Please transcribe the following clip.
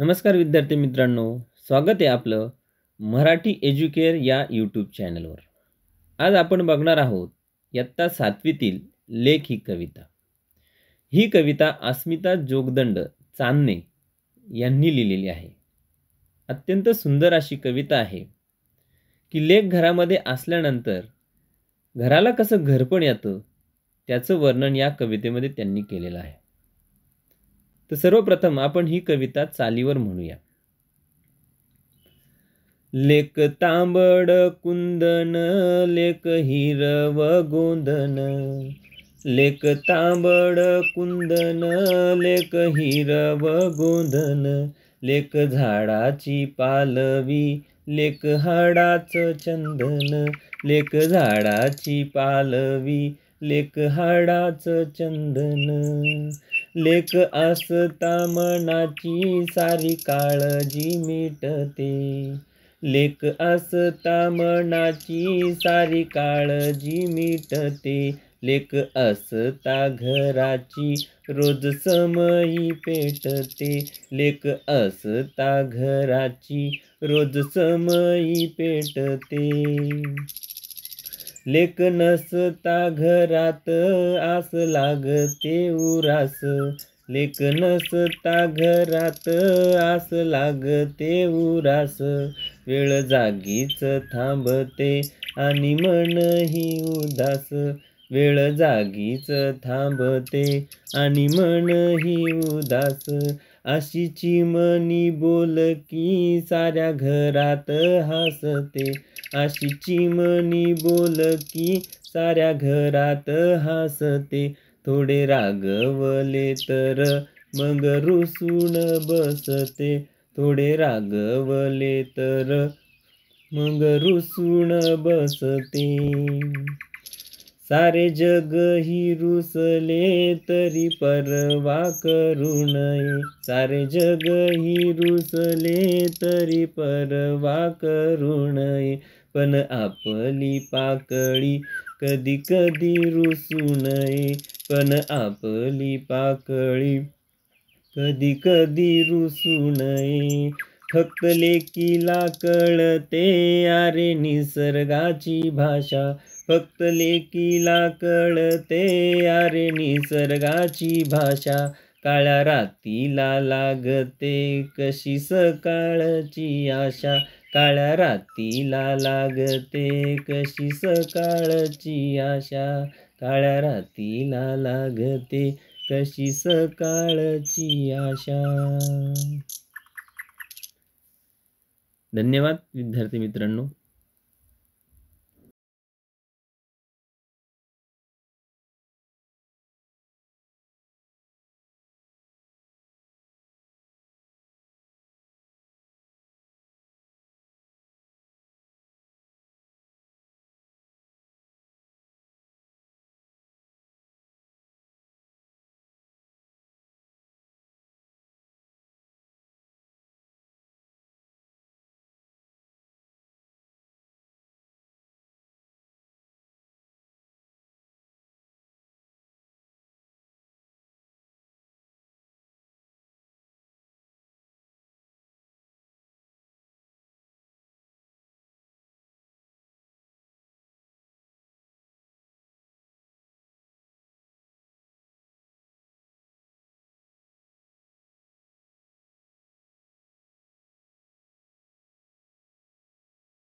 नमस्कार विद्यार्थी मित्रांनो, स्वागत आहे आपलं मराठी एज्युकेअर या यूट्यूब चॅनलवर. आज आपण बघणार आहोत इयत्ता 7वीतील लेख ही कविता. ही कविता अस्मिता जोगदंड चांदणे यांनी लिहिलेली आहे. अत्यंत सुंदर अशी कविता आहे की लेख घरामध्ये असल्यानंतर घराला कसं घरपण येतं त्याचं वर्णन या कवितेमध्ये त्यांनी केलेलं आहे. तर सर्वप्रथम आपण ही कविता चालीवर म्हणूया. लेक तांबड कुंदन लेक हिरव गोंदन, लेक तांबड कुंदन लेक हिरव गोंदन, लेक झाडाची पालवी लेक हाडाचं चंदन, लेक झाडाची पालवी लेक हाडाचं चंदन, लेक असता मनाची सारी काळजी मिटते, लेक असता मनाची सारी काळजी मिटते, लेक असता घराची रोज समई पेटते, लेक असता घराची रोज समई पेटते, लेक नसता घरात आस लागते उरास, लेक नसता घरात आस लागते उरास, वेळ जागीच थांबते आणि मनही उदास, वेळ जागीच थांबते आणि मनही उदास, अशी चिमणी बोलकी साऱ्या घरात हसते, अशी चिमणी बोलकी साऱ्या घरात हसते, थोडे रागवले तर मग रुसून बसते, थोडे रागवले तर मग रुसून बसते, सारे जग ही रुसले तरी परवा करू नये, सारे जग ही रुसले तरी परवा करू नये, पण आपली पाकळी कधी कधी रुसू नये, पण आपली पाकळी कधी कधी रुसू नये, फक्त लेकीला कळते अरे निसर्गाची भाषा, फक्त लेकीला कळते अरे निसर्गाची भाषा, काळ्या रातीला लागते कशी सकाळची आशा, काळ्या रातीला लागते कशी सकाळची आशा, काळ्या रातीला लागते कशी सकाळची आशा. धन्यवाद विद्यार्थी मित्रांनो.